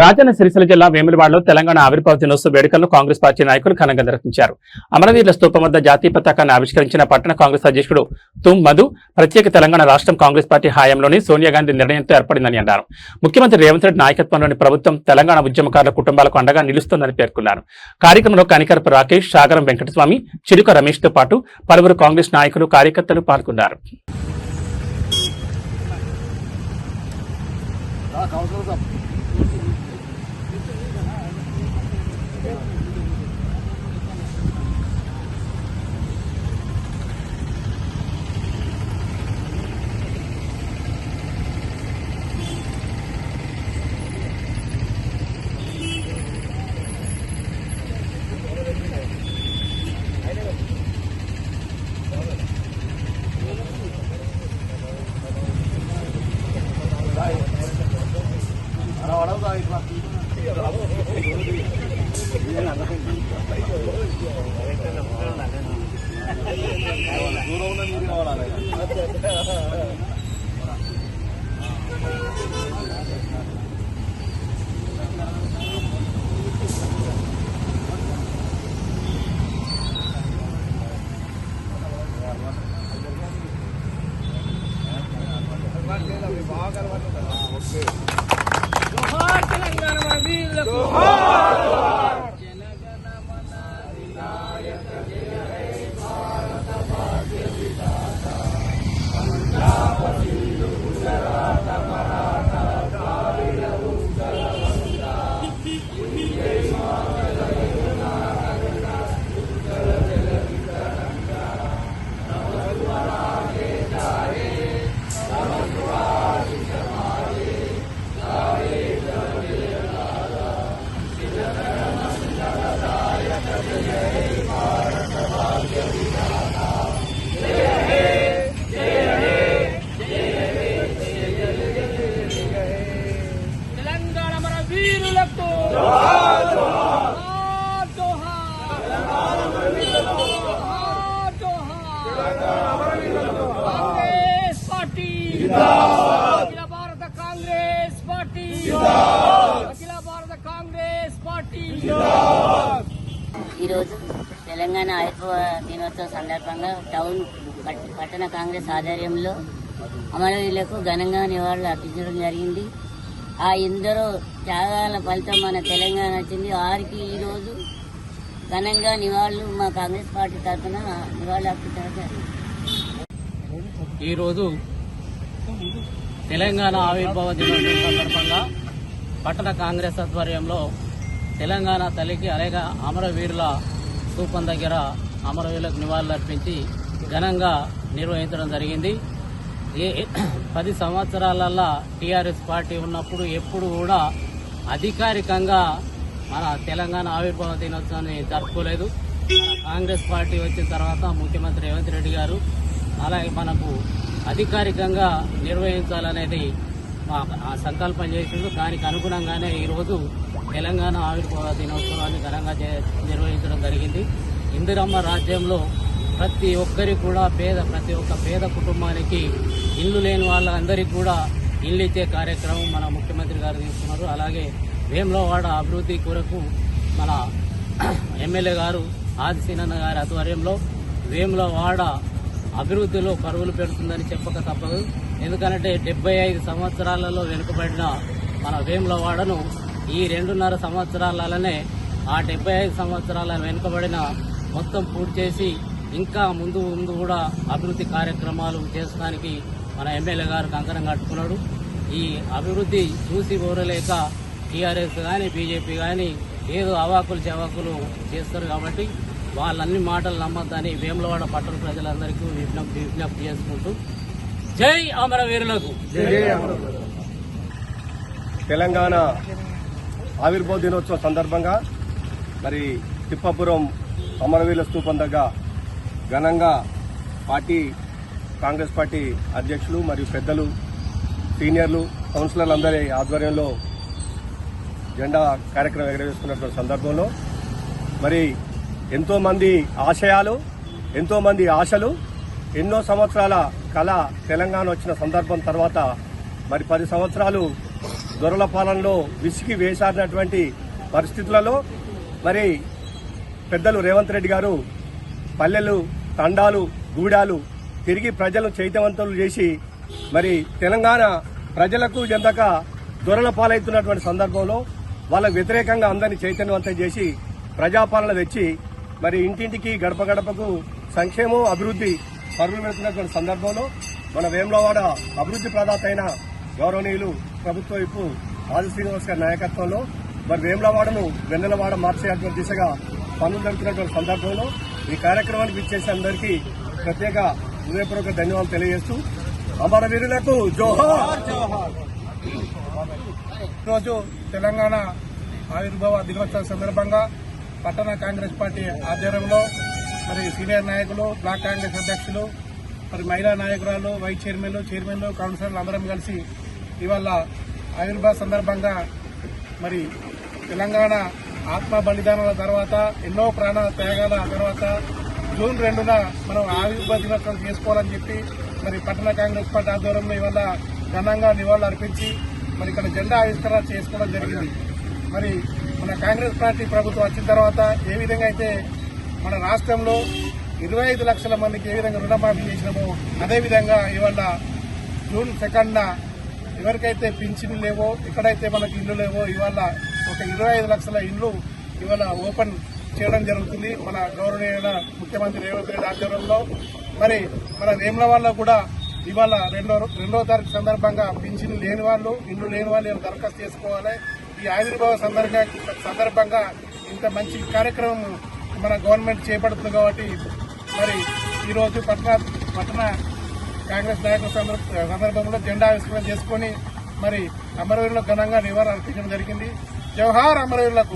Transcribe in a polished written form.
రాజన్న సిరిసిల్ల జిల్లా వేములవాడలో తెలంగాణ ఆవిర్భావ దినోత్సవ వేడుకలను కాంగ్రెస్ పార్టీ నాయకులు ఘనంగా నిర్వహించారు. అమరవీరుల స్తూపం వద్ద జాతీయ పతాకాన్ని ఆవిష్కరించిన పట్టణ కాంగ్రెస్ అధ్యక్షుడు తుమ్ మధు ప్రత్యేక తెలంగాణ రాష్ట్రం కాంగ్రెస్ పార్టీ హయాంలోని సోనియా గాంధీ నిర్ణయంతో ఏర్పడిందని అన్నారు. ముఖ్యమంత్రి రేవంత్ రెడ్డి నాయకత్వంలోని ప్రభుత్వం తెలంగాణ ఉద్యమకారుల కుటుంబాలకు అండగా నిలుస్తోందని పేర్కొన్నారు. కార్యక్రమంలో కనికరపు రాకేష్, సాగరం వెంకటస్వామి, చిలుక రమేష్ తో పాటు పలువురు కాంగ్రెస్ నాయకులు, కార్యకర్తలు పాల్గొన్నారు. ఈరోజు తెలంగాణ ఆవిర్భావ దినోత్సవ సందర్భంగా టౌన్ పట్టణ కాంగ్రెస్ ఆధ్వర్యంలో అమరవీరులకు ఘనంగా నివాళులు అర్పించడం జరిగింది. ఆ ఎందరో త్యాగాల ఫలితం మన తెలంగాణ వచ్చింది. వారికి ఈరోజు ఘనంగా నివాళులు మా కాంగ్రెస్ పార్టీ తరఫున నివాళులు అర్పించడం జరిగింది. ఈరోజు తెలంగాణ ఆవిర్భావ దినోత్సవం సందర్భంగా పట్టణ కాంగ్రెస్ ఆధ్వర్యంలో తెలంగాణ తల్లికి అలాగే అమరవీరుల స్తూపం దగ్గర అమరవీరులకు నివాళులు అర్పించి ఘనంగా నిర్వహించడం జరిగింది. 10 సంవత్సరాలల్లా టీఆర్ఎస్ పార్టీ ఉన్నప్పుడు ఎప్పుడు కూడా అధికారికంగా మన తెలంగాణ ఆవిర్భావ దినోత్సవాన్ని జరుపుకోలేదు. కాంగ్రెస్ పార్టీ వచ్చిన తర్వాత ముఖ్యమంత్రి రేవంత్ రెడ్డి గారు అలాగే మనకు అధికారికంగా నిర్వహించాలనేది సంకల్పం చేసిండు. దానికి అనుగుణంగానే ఈరోజు తెలంగాణ ఆవిర్భావ దినోత్సవాన్ని ఘనంగా నిర్వహించడం జరిగింది. ఇందిరమ్మ రాజ్యంలో ప్రతి ఒక్కరికి కూడా ప్రతి ఒక్క పేద కుటుంబానికి ఇల్లు లేని వాళ్ళందరికీ కూడా ఇల్లు ఇచ్చే కార్యక్రమం మన ముఖ్యమంత్రి గారు తీసుకున్నారు. అలాగే వేములవాడ అభివృద్ధి కొరకు మన ఎమ్మెల్యే గారు ఆదిశీనన్న గారి ఆధ్వర్యంలో వేములవాడ అభివృద్ధిలో పరుగులు పెడుతుందని చెప్పక తప్పదు. ఎందుకంటే 75 సంవత్సరాలలో వెనుకబడిన మన వేములవాడను ఈ 2.5 సంవత్సరాలనే ఆ 75 సంవత్సరాల వెనుకబడిన మొత్తం పూర్తి చేసి ఇంకా ముందు కూడా అభివృద్ధి కార్యక్రమాలు చేయడానికి మన ఎమ్మెల్యే గారు కంకణం కట్టుకున్నాడు. ఈ అభివృద్ధి చూసి ఓరలేక టీఆర్ఎస్ కానీ బీజేపీ కానీ ఏదో అవాకులు చెవాకులు చేస్తారు. కాబట్టి వాళ్ళన్ని మాటలు నమ్మద్దని వేములవాడ పట్టణ ప్రజలందరికీ విజ్ఞప్తి చేసుకుంటూ జై అమరవీరులకు. తెలంగాణ ఆవిర్భావ దినోత్సవం సందర్భంగా మరి తిప్పాపురం అమరవీరుల స్తూపం దగ్గర ఘనంగా కాంగ్రెస్ పార్టీ అధ్యక్షులు మరియు పెద్దలు, సీనియర్లు, కౌన్సిలర్లందరి ఆధ్వర్యంలో జెండా కార్యక్రమం ఎగరవేసుకున్నటువంటి సందర్భంలో మరి ఎంతోమంది ఆశయాలు, ఎంతోమంది ఆశలు, ఎన్నో సంవత్సరాల కళ తెలంగాణ వచ్చిన సందర్భం తర్వాత మరి 10 సంవత్సరాలు దొరల పాలనలో విసిగి వేసాడినటువంటి పరిస్థితులలో మరి పెద్దలు రేవంత్ రెడ్డి గారు పల్లెలు, తండాలు, గూడాలు తిరిగి ప్రజలను చైతన్యవంతులు చేసి మరి తెలంగాణ ప్రజలకు ఎంతక దొరల పాలవుతున్నటువంటి సందర్భంలో వాళ్ళకు వ్యతిరేకంగా అందరినీ చైతన్యవంతం చేసి ప్రజాపాలన తెచ్చి మరి ఇంటింటికి గడప గడపకు సంక్షేమం, అభివృద్ధి పరుగులు పెడుతున్నటువంటి సందర్భంలో మన వేములవాడ అభివృద్ధి ప్రదాత అయిన గౌరవనీయులు ప్రభుత్వ వైపు ఆది శ్రీనివాస్ గారి నాయకత్వంలో మరి వేములవాడను వెన్నెలవాడ మార్చేటువంటి దిశగా పనులు జరుగుతున్నటువంటి సందర్భంలో ఈ కార్యక్రమానికి ఇచ్చేసి అందరికీ ప్రత్యేక హృదయపూర్వక ధన్యవాదాలు తెలియజేస్తూ అమరవీరులకు జోహార్. ఈరోజు తెలంగాణ ఆవిర్భావ దినోత్సవం సందర్భంగా పట్టణ కాంగ్రెస్ పార్టీ ఆధ్వర్యంలో మరి సీనియర్ నాయకులు, బ్లాక్ కాంగ్రెస్ అధ్యక్షులు, మరి మహిళా నాయకురాలు, వైస్ చైర్మన్లు, కౌన్సిలర్లు అందరం కలిసి ఇవాళ ఆవిర్భావ సందర్భంగా మరి తెలంగాణ ఆత్మ బలిదానాల తర్వాత ఎన్నో ప్రాణ త్యాగాల తర్వాత జూన్ 2న మనం ఆవిర్భావ దినోత్సవం చేసుకోవాలని చెప్పి మరి పట్టణ కాంగ్రెస్ పార్టీ ఆధ్వర్యంలో ఇవాళ ఘనంగా నివాళులు అర్పించి మరి ఇక్కడ జెండా ఆవిష్కరణ చేసుకోవడం జరిగింది. మరి మన కాంగ్రెస్ పార్టీ ప్రభుత్వం వచ్చిన తర్వాత ఏ విధంగా అయితే మన రాష్ట్రంలో 25 లక్షల మందికి ఏ విధంగా రుణమాఫీ చేసినామో అదేవిధంగా ఇవాళ జూన్ 2న ఎవరికైతే పింఛన్లు లేవో, ఎక్కడైతే మనకి ఇల్లు లేవో ఇవాళ ఒక 25 లక్షల ఇల్లు ఇవాళ ఓపెన్ చేయడం జరుగుతుంది మన గౌరవనీయ ముఖ్యమంత్రి రేవంత్ రెడ్డి ఆధ్వర్యంలో. మరి మన వేములవాడలో కూడా ఇవాళ రెండో తారీఖు సందర్భంగా పింఛన్లు లేని వాళ్ళు, ఇల్లు లేని వాళ్ళు దరఖాస్తు చేసుకోవాలి. ఈ ఆవిర్భావ సందర్భంగా ఇంత మంచి కార్యక్రమం మన గవర్నమెంట్ చేపడుతుంది కాబట్టి మరి ఈరోజు పట్టణ కాంగ్రెస్ నాయకుల సందర్భంలో జెండా ఆవిష్కరణ చేసుకుని మరి అమరవీరులకు ఘనంగా నివాళులు అర్పించడం జరిగింది. జవహర్ అమరవీరులకు.